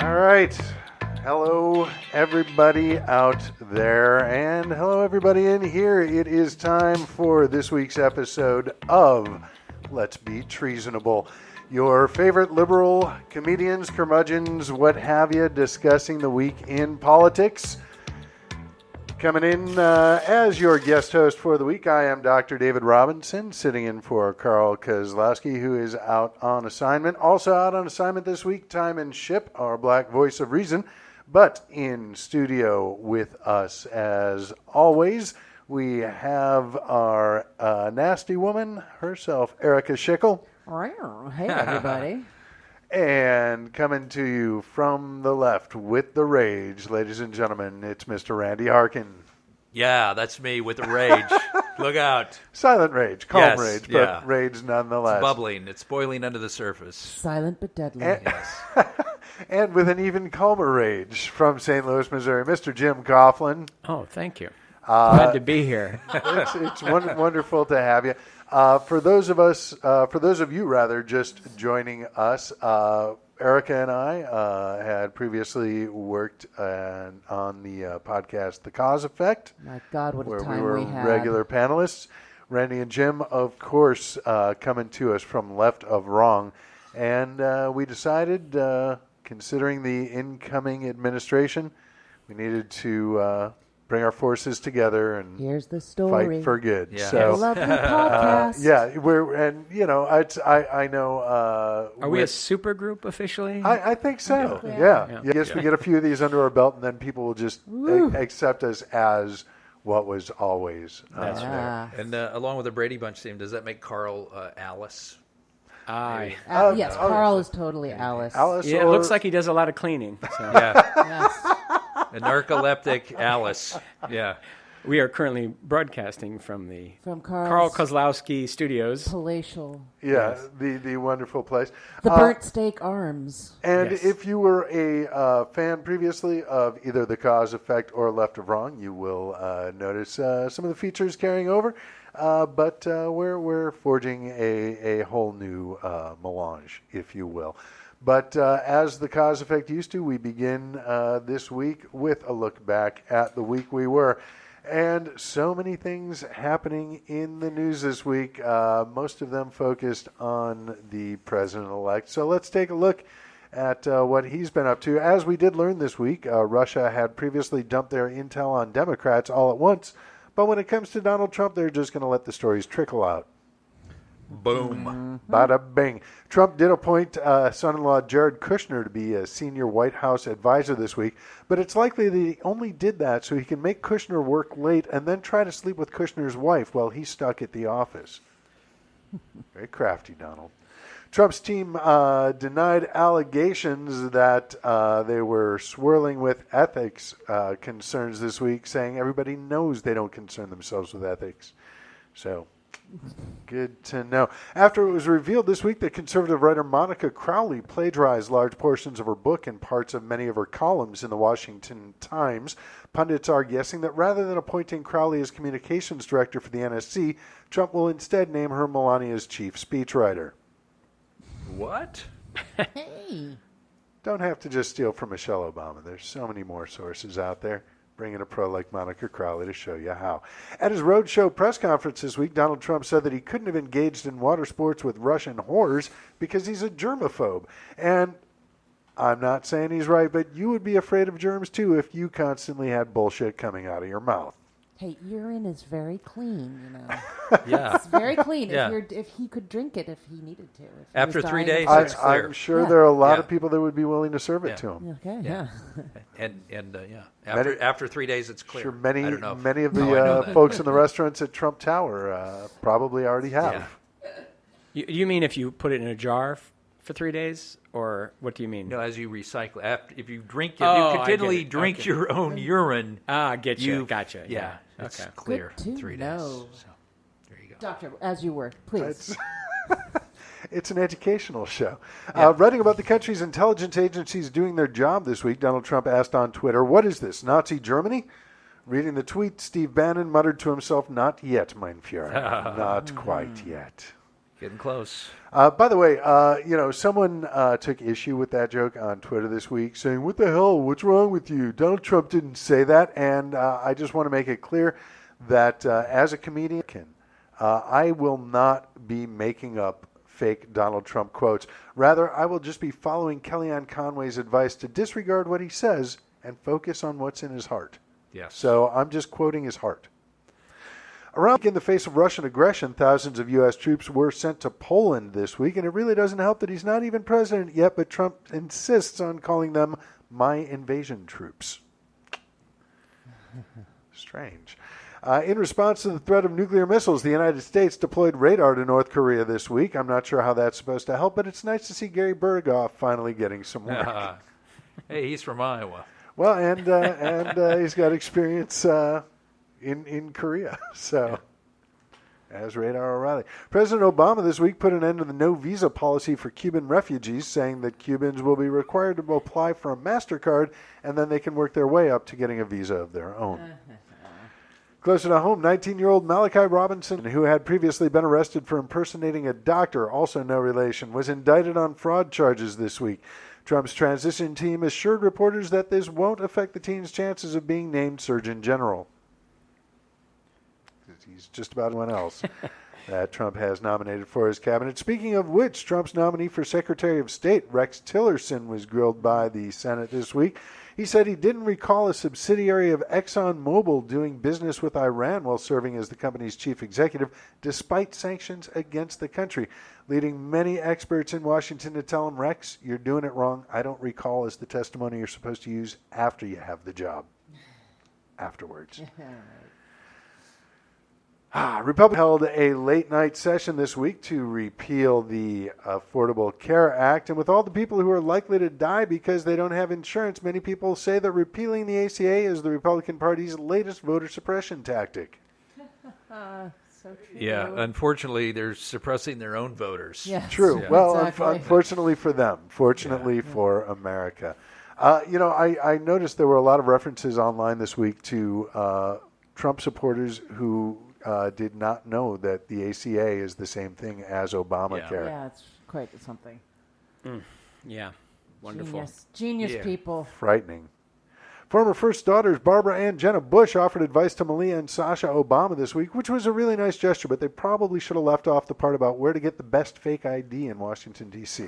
All right. Hello, everybody out there, and hello, everybody in here. It is time for this week's episode of Let's Be Treasonable. Your favorite liberal comedians, curmudgeons, what have you, discussing the week in politics. Coming in as your guest host for the week, I am Dr. David Robinson, sitting in for Carl Kozlowski, who is out on assignment. Also out on assignment this week, Time and Ship, our black voice of reason. But in studio with us, as always, we have our nasty woman herself, Erika Schickel. Hey, everybody. And coming to you from the left with the rage, ladies and gentlemen, it's Mr. Randy Harken. Yeah, that's me with the rage. Look out. Silent rage, calm Yes, rage, but yeah. rage nonetheless. It's bubbling. It's boiling under the surface. Silent but deadly. Yes. And with an even calmer rage from St. Louis, Missouri, Mr. Jim Coughlin. Oh, thank you. Glad to be here. It's wonderful to have you. For those of you rather, just joining us, Erika and I had previously worked on the podcast The Cause Effect. My God, what a where time we were had. regular panelists. Randy and Jim, of course, coming to us from left of wrong. And we decided, considering the incoming administration, we needed to bring our forces together and here's the story. fight for good. Yeah. So, Lovely podcast. I know. Are we a super group officially? I think so. Yeah. Yeah. Yes, we get a few of these under our belt, and then people will just accept us as what was always That's there. And along with the Brady Bunch theme, does that make Carl Alice? Aye. Yes, Carl is totally Alice. Alice, Yeah, it looks like he does a lot of cleaning. So. Yeah. Yes. A narcoleptic Alice. Yeah. We are currently broadcasting from the From Carl Carl's Kozlowski studios. palatial. Yeah, the wonderful place. The Burnt Steak Arms. And Yes. if you were a fan previously of either The Cause Effect or Left of Wrong, you will notice some of the features carrying over. But we're forging a whole new melange, if you will. But as The Cause Effect used to, we begin this week with a look back at the week we were. And so many things happening in the news this week, most of them focused on the president-elect. So let's take a look at what he's been up to. As we did learn this week, Russia had previously dumped their intel on Democrats all at once. But when it comes to Donald Trump, they're just going to let the stories trickle out. Boom. Bada bing. Trump did appoint son-in-law Jared Kushner to be a senior White House advisor this week, but it's likely that he only did that so he can make Kushner work late and then try to sleep with Kushner's wife while he's stuck at the office. Very crafty, Donald. Trump's team denied allegations that they were swirling with ethics concerns this week, saying everybody knows they don't concern themselves with ethics. So, good to know. After it was revealed this week that conservative writer Monica Crowley plagiarized large portions of her book and parts of many of her columns in the Washington Times, pundits are guessing that rather than appointing Crowley as communications director for the NSC, Trump will instead name her Melania's chief speechwriter. What? Hey. Don't have to just steal from Michelle Obama. There's so many more sources out there. Bring in a pro like Monica Crowley to show you how. At his Roadshow press conference this week, Donald Trump said that he couldn't have engaged in water sports with Russian whores because he's a germaphobe. And I'm not saying he's right, but you would be afraid of germs too if you constantly had bullshit coming out of your mouth. Hey, urine is very clean, you know. Yeah. It's very clean. Yeah. If he could drink it if he needed to. If he After was 3 dying days, of- it's clear. I'm sure Yeah. there are a lot Yeah. of people that would be willing to serve it Yeah. to him. Okay, Yeah. yeah. After 3 days, it's clear. Sure, many I don't know. of I the know that. folks in the restaurants at Trump Tower probably already have. Yeah. You mean if you put it in a jar for 3 days, or what do you mean? No, as you recycle, if you drink, Oh, I you get continually it. drink Okay. your own urine. Get you. You've- Gotcha. Yeah, it's Okay. clear. Good to 3 days. know. So, there you go. Doctor, as you were, please. It's an educational show. Writing about the country's intelligence agencies doing their job this week, Donald Trump asked on Twitter, "What is this, Nazi Germany?" Reading the tweet, Steve Bannon muttered to himself, "Not yet, mein Führer. Not quite yet." Getting close. By the way, someone took issue with that joke on Twitter this week, saying, "What the hell? What's wrong with you? Donald Trump didn't say that." And I just want to make it clear that as a comedian, I will not be making up fake Donald Trump quotes. Rather, I will just be following Kellyanne Conway's advice to disregard what he says and focus on what's in his heart. Yes. So I'm just quoting his heart. Around in the face of Russian aggression, thousands of U.S. troops were sent to Poland this week, and it really doesn't help that he's not even president yet, but Trump insists on calling them my invasion troops. Strange. In response to the threat of nuclear missiles, the United States deployed radar to North Korea this week. I'm not sure how that's supposed to help, but it's nice to see Gary Berghoff finally getting some work. Hey, he's from Iowa. Well, and he's got experience in Korea. So, as Radar O'Reilly. President Obama this week put an end to the no visa policy for Cuban refugees, saying that Cubans will be required to apply for a MasterCard, and then they can work their way up to getting a visa of their own. Closer to home, 19-year-old Malachi Robinson, who had previously been arrested for impersonating a doctor, also no relation, was indicted on fraud charges this week. Trump's transition team assured reporters that this won't affect the teen's chances of being named Surgeon General. He's just about anyone else that Trump has nominated for his cabinet. Speaking of which, Trump's nominee for Secretary of State, Rex Tillerson, was grilled by the Senate this week. He said he didn't recall a subsidiary of ExxonMobil doing business with Iran while serving as the company's chief executive, despite sanctions against the country, leading many experts in Washington to tell him, "Rex, you're doing it wrong. I don't recall as the testimony you're supposed to use after you have the job." Afterwards. Republicans held a late-night session this week to repeal the Affordable Care Act. And with all the people who are likely to die because they don't have insurance, many people say that repealing the ACA is the Republican Party's latest voter suppression tactic. So true. Yeah, unfortunately, they're suppressing their own voters. Yes. True. Yeah. Well, Exactly. unfortunately for them. Fortunately for America. I noticed there were a lot of references online this week to Trump supporters who did not know that the ACA is the same thing as Obamacare. Yeah, it's quite something. Yeah, wonderful. Genius Yeah. people. Frightening. Former First Daughters Barbara and Jenna Bush offered advice to Malia and Sasha Obama this week, which was a really nice gesture, but they probably should have left off the part about where to get the best fake ID in Washington, D.C.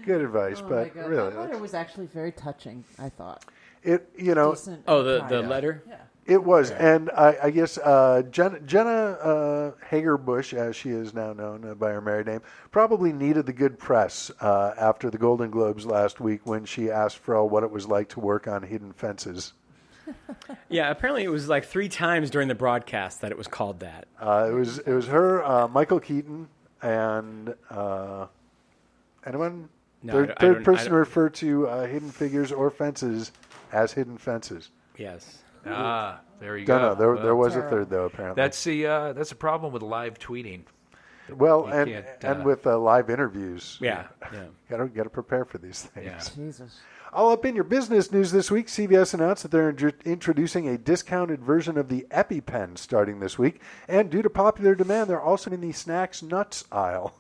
Good advice, but my God. really. That letter was actually very touching, I thought. The Decent letter? Yeah. It was, and I guess Jenna Hager Bush, as she is now known by her married name, probably needed the good press after the Golden Globes last week when she asked Froh what it was like to work on Hidden Fences. Yeah, apparently it was like 3 times during the broadcast that it was called that. It was her, Michael Keaton, and anyone? No, Third person referred to Hidden Figures or Fences as Hidden Fences. Yes. There you go. No, there was a Terrible. third though. Apparently, That's a problem with live tweeting. well, you and can't, with live interviews. Yeah. Got to prepare for these things. Yeah. Jesus. All up in your business news this week, CVS announced that they're introducing a discounted version of the EpiPen starting this week, and due to popular demand, they're also in the snacks nuts aisle.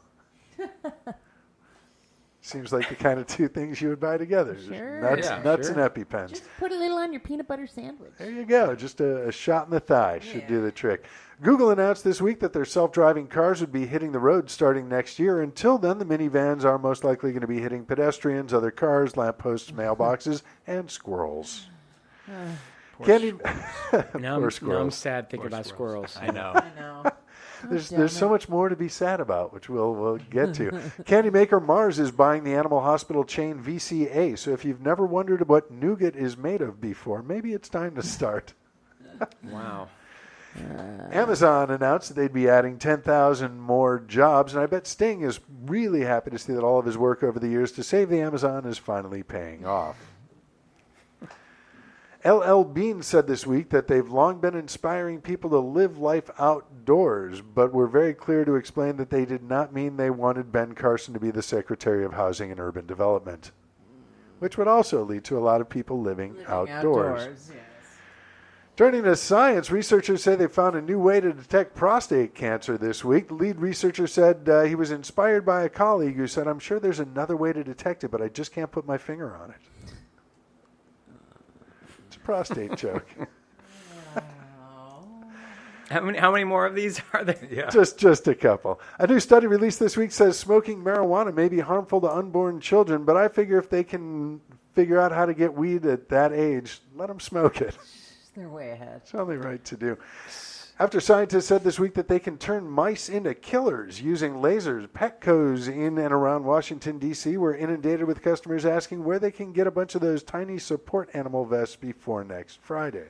Seems like the kind of two things you would buy together. Sure. Nuts Yeah, and sure. EpiPens. Just put a little on your peanut butter sandwich. There you go. Just a shot in the thigh should do the trick. Google announced this week that their self-driving cars would be hitting the road starting next year. Until then, the minivans are most likely going to be hitting pedestrians, other cars, lampposts, mailboxes, and squirrels. Candy. Now I'm sad thinking about squirrels. I know. I know. There's so much more to be sad about, which we'll get to. Candy maker Mars is buying the animal hospital chain VCA. So if you've never wondered what nougat is made of before, maybe it's time to start. Wow. Amazon announced that they'd be adding 10,000 more jobs, and I bet Sting is really happy to see that all of his work over the years to save the Amazon is finally paying off. LL Bean said this week that they've long been inspiring people to live life outdoors, but were very clear to explain that they did not mean they wanted Ben Carson to be the Secretary of Housing and Urban Development, which would also lead to a lot of people living outdoors. Yes. Turning to science, researchers say they found a new way to detect prostate cancer this week. The lead researcher said he was inspired by a colleague who said, "I'm sure there's another way to detect it, but I just can't put my finger on it." It's a prostate joke. How many more of these are there? Yeah. Just a couple. A new study released this week says smoking marijuana may be harmful to unborn children, but I figure if they can figure out how to get weed at that age, let them smoke it. They're way ahead. It's only right to do. After scientists said this week that they can turn mice into killers using lasers, Petcos in and around Washington, D.C. were inundated with customers asking where they can get a bunch of those tiny support animal vests before next Friday.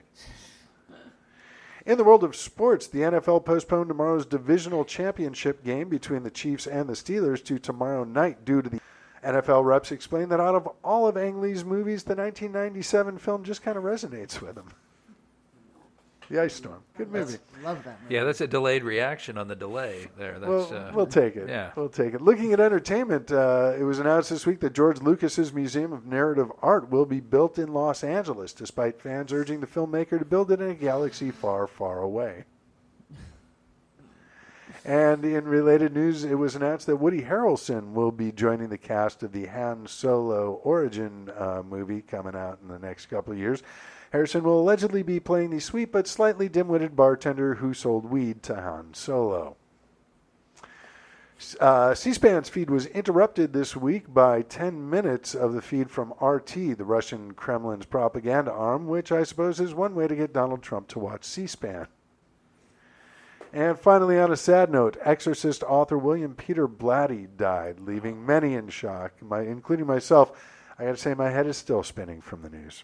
In the world of sports, the NFL postponed tomorrow's divisional championship game between the Chiefs and the Steelers to tomorrow night due to the NFL reps explained that out of all of Ang Lee's movies, the 1997 film just kind of resonates with him. The Ice Storm. Good movie. Love that movie. Yeah, that's a delayed reaction on the delay there. That's, We'll take it. Yeah. We'll take it. Looking at entertainment, it was announced this week that George Lucas's Museum of Narrative Art will be built in Los Angeles, despite fans urging the filmmaker to build it in a galaxy far, far away. And in related news, it was announced that Woody Harrelson will be joining the cast of the Han Solo origin movie coming out in the next couple of years. Harrison will allegedly be playing the sweet but slightly dim-witted bartender who sold weed to Han Solo. C-SPAN's feed was interrupted this week by 10 minutes of the feed from RT, the Russian Kremlin's propaganda arm, which I suppose is one way to get Donald Trump to watch C-SPAN. And finally, on a sad note, Exorcist author William Peter Blatty died, leaving many in shock, including myself. I got to say, my head is still spinning from the news.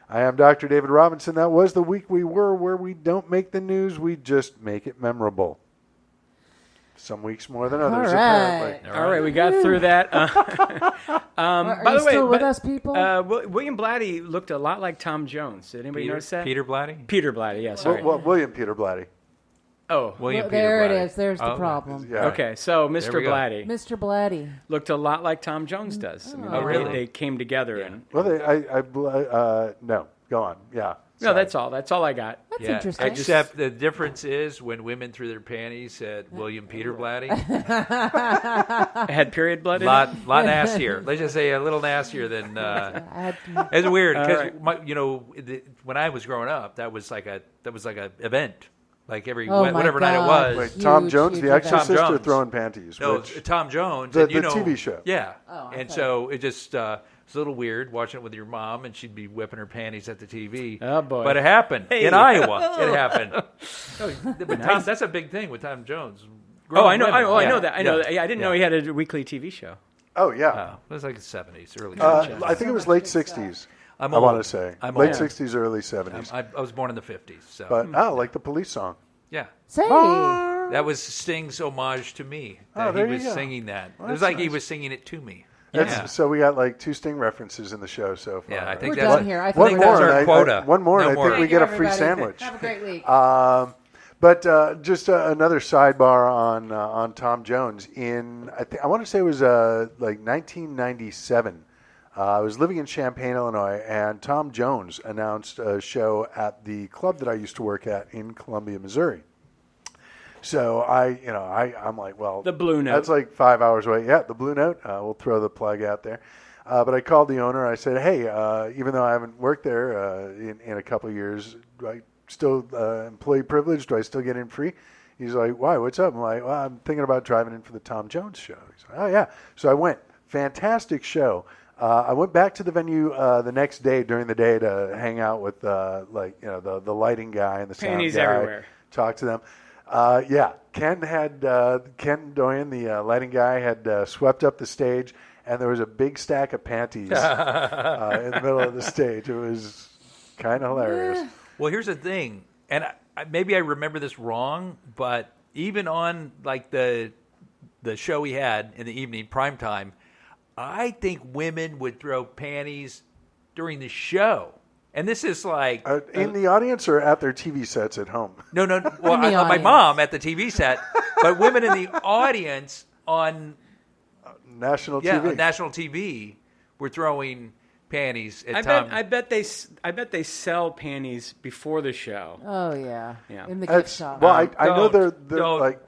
I am Dr. David Robinson. That was the week we were, where we don't make the news, we just make it memorable. Some weeks more than others, apparently. All right, we got through that. Are by you the way, still with us, people? William Blatty looked a lot like Tom Jones. Did anybody notice that? Peter Blatty? Peter Blatty, yeah, sorry. William Peter Blatty. Oh, William Peter there Blatty. it is. There's the problem. Yeah. okay. So Mr. we go. Blatty Mr. Blatty. looked a lot like Tom Jones does. I mean, really? They came together and. Well, no. Go on. Yeah. No, that's all. That's all I got. That's Yeah, interesting. except the difference is when women threw their panties said William Peter Blatty. Had period blood in it? lot nastier. Let's just say a little nastier than. It's weird because when I was growing up, that was like a event, like every Oh, my whatever night it God. was. Wait, Tom Huge, Jones, huge the event. Exorcist, Tom or Jones. throwing panties? No, Which? Tom Jones. The and, TV show. Yeah, Oh, I and thought- so it just it's a little weird watching it with your mom, and she'd be whipping her panties at the TV. Oh, boy. But it happened Hey. in Iowa. It happened. But Tom, that's a big thing with Tom Jones. Oh, I know. Women. I Yeah, know that. I know yeah, that. Yeah, I didn't know he had a weekly TV show. Oh, yeah. It was like the 70s, early 70s. I think it was late 60s. I'm I old. want to say. I'm Late old. 60s, early 70s. I was born in the 50s, so But, like the Police song. yeah. Say. That was Sting's homage to me. That there he you was go. singing that. Well, it was that's like he nice. was singing it to me. So we got like 2 Sting references in the show so far. Yeah, I think We're that's done here. I One think more, that's our and quota. one more, No and I more. think we Thank you, get a free everybody. sandwich. Have a great week. But just another sidebar on Tom Jones. I want to say it was like 1997. I was living in Champaign, Illinois, and Tom Jones announced a show at the club that I used to work at in Columbia, Missouri. So I'm like, well, The Blue Note. That's like 5 hours away. Yeah, the Blue Note. We'll throw the plug out there. But I called the owner. I said, hey, even though I haven't worked there in a couple of years, do I still employee privilege? Do I still get in free? He's like, why? What's up? I'm like, well, I'm thinking about driving in for the Tom Jones show. He's like, oh, yeah. So I went. Fantastic show. I went back to the venue the next day during the day to hang out with the lighting guy and the sound Panties guy. everywhere. Talk to them. Ken Doyen, the lighting guy, had swept up the stage, and there was a big stack of panties in the middle of the stage. It was kind of hilarious. Well, here's the thing, and maybe I remember this wrong, but even on like the show we had in the evening, prime time, I think women would throw panties during the show. And this is like... in the audience or at their TV sets at home? No. Well, the my audience. mom at the TV set, but women in the audience on National on TV. national TV were throwing panties at I Tom. bet they sell panties before the show. Oh yeah. Yeah. In the gift That's, shop. well, I know Don't. they're Don't. like